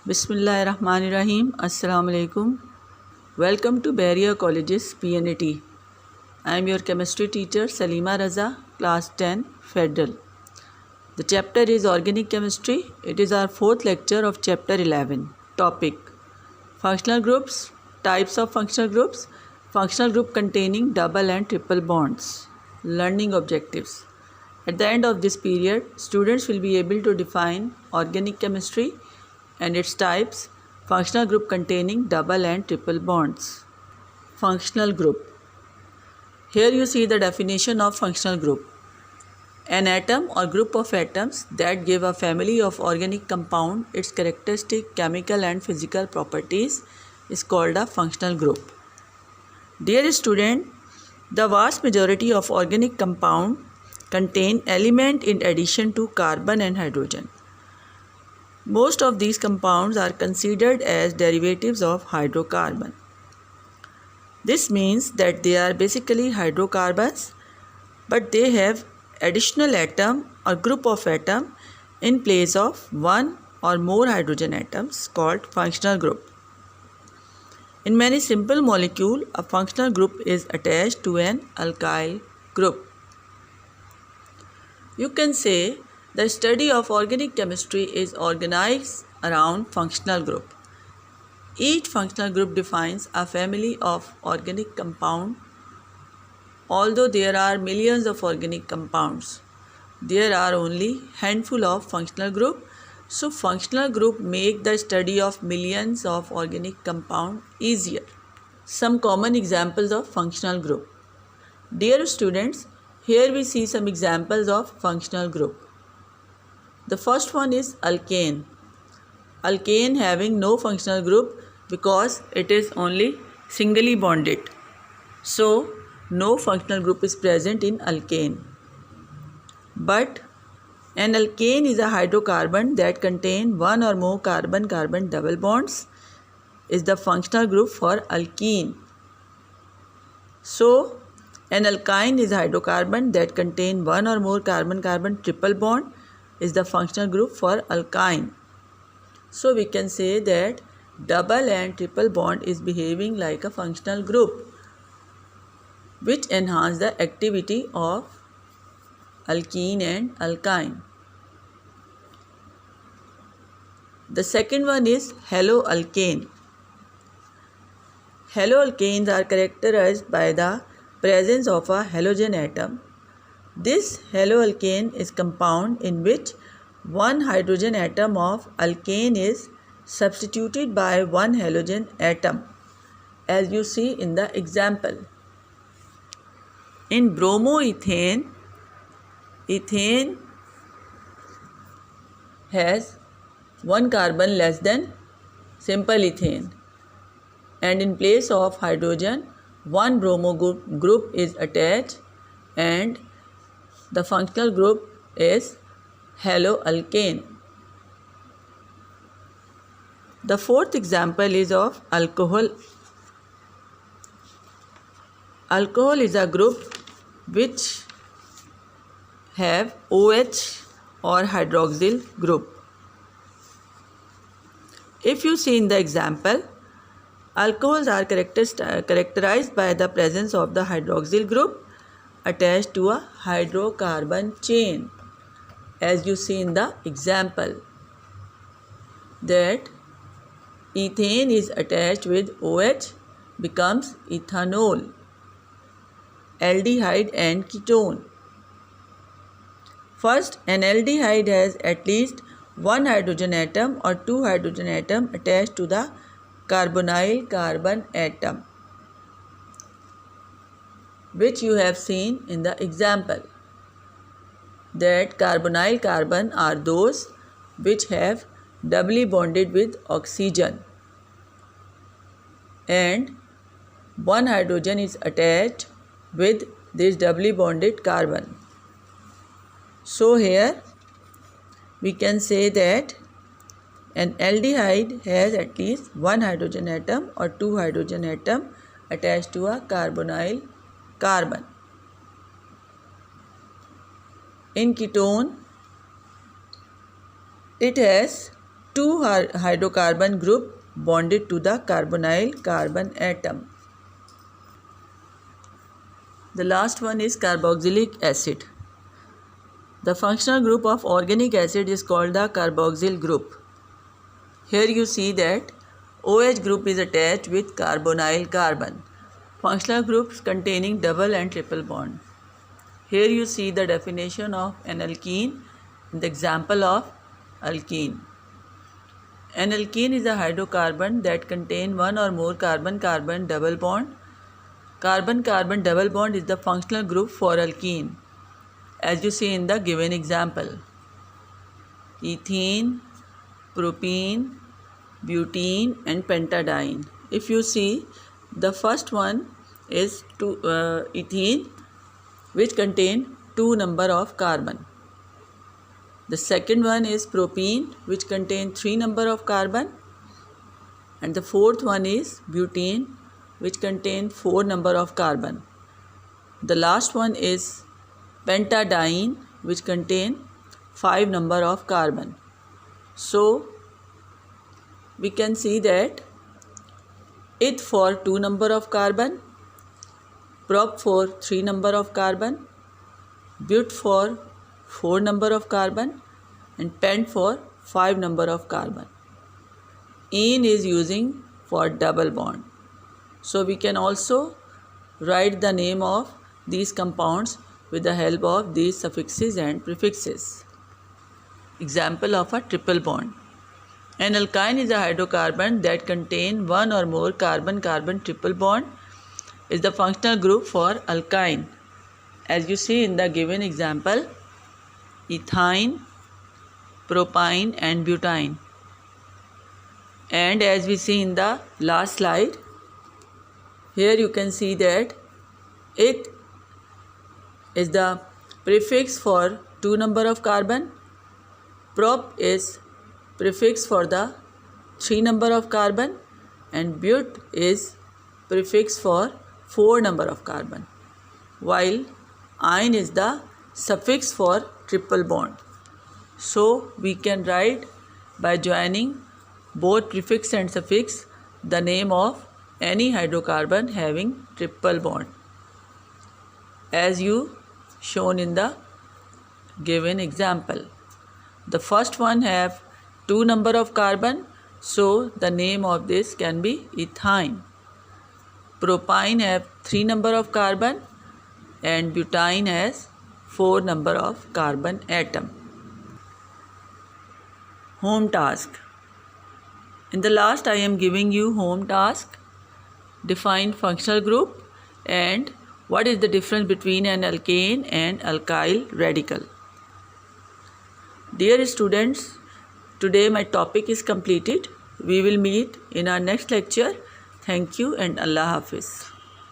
Bismillahirrahmanirrahim. Assalamu alaikum. Welcome to Barrier Colleges PNAT. I am your chemistry teacher Salima Raza, class 10, Federal. The chapter is Organic Chemistry. It is our fourth lecture of chapter 11. Topic: Functional groups, types of functional groups, functional group containing double and triple bonds. Learning objectives. At the end of this period, students will be able to define organic chemistry and its types, functional group containing double and triple bonds. Functional group. Here you see the definition of functional group. An atom or group of atoms that give a family of organic compound its characteristic chemical and physical properties is called a functional group. Dear student, the vast majority of organic compound contain element in addition to carbon and hydrogen. Most of these compounds are considered as derivatives of hydrocarbon. This means that they are basically hydrocarbons, but they have additional atom or group of atom in place of one or more hydrogen atoms called functional group. In many simple molecules, a functional group is attached to an alkyl group. You can say the study of organic chemistry is organized around functional group. Each functional group defines a family of organic compound. Although there are millions of organic compounds, there are only handful of functional group. So functional group make the study of millions of organic compound easier. Some common examples of functional group. Dear students, here we see some examples of functional group. The first one is alkane. Alkane having no functional group because it is only singly bonded. So, no functional group is present in alkane. But an alkane is a hydrocarbon that contain one or more carbon-carbon double bonds is the functional group for alkene. So, an alkyne is a hydrocarbon that contain one or more carbon-carbon triple bond is the functional group for alkyne. So we can say that double and triple bond is behaving like a functional group which enhance the activity of alkene and alkyne. The second one is haloalkane. Haloalkanes are characterized by the presence of a halogen atom. This haloalkane is compound in which one hydrogen atom of alkane is substituted by one halogen atom, as you see in the example. In bromoethane, ethane has one carbon less than simple ethane, and in place of hydrogen, one bromo group is attached and the functional group is haloalkane. The fourth example is of alcohol. Alcohol is a group which have OH or hydroxyl group. If you see in the example, alcohols are characterized by the presence of the hydroxyl group attached to a hydrocarbon chain, as you see in the example, that ethane is attached with OH becomes ethanol, aldehyde and ketone. First, an aldehyde has at least one hydrogen atom or two hydrogen atom attached to the carbonyl carbon atom, which you have seen in the example, that carbonyl carbon are those which have doubly bonded with oxygen and one hydrogen is attached with this doubly bonded carbon. So here we can say that an aldehyde has at least one hydrogen atom or two hydrogen atom attached to a carbonyl carbon. In ketone, it has two hydrocarbon group bonded to the carbonyl carbon atom. The last one is carboxylic acid. The functional group of organic acid is called the carboxyl group. Here you see that OH group is attached with carbonyl carbon. Functional groups containing double and triple bond. Here you see the definition of an alkene in the example of alkene. An alkene is a hydrocarbon that contain one or more carbon-carbon double bond. Carbon-carbon double bond is the functional group for alkene, as you see in the given example. Ethene, propene, butene and pentadiene. If you see, the first one is ethene, which contain 2 number of carbon. The second one is propene, which contain 3 number of carbon. And the fourth one is butene, which contain 4 number of carbon. The last one is pentadiene, which contain 5 number of carbon. So we can see that eth for 2 number of carbon, prop for 3 number of carbon, but for 4 number of carbon and pent for 5 number of carbon. Ene is using for double bond. So we can also write the name of these compounds with the help of these suffixes and prefixes. Example of a triple bond. An alkyne is a hydrocarbon that contain one or more carbon-carbon triple bond is the functional group for alkyne. As you see in the given example, ethyne, propyne and butane. And as we see in the last slide, here you can see that it is the prefix for 2 number of carbon, prop is prefix for the 3 number of carbon and but is prefix for 4 number of carbon, while ine is the suffix for triple bond. So we can write by joining both prefix and suffix the name of any hydrocarbon having triple bond, as you shown in the given example. The first one have 2 number of carbon, so the name of this can be ethyne. Propyne have 3 number of carbon and butane has 4 number of carbon atom. Home task. In the last I am giving you home task. Define functional group and what is the difference between an alkane and alkyl radical. Dear students, today my topic is completed. We will meet in our next lecture. Thank you and Allah Hafiz.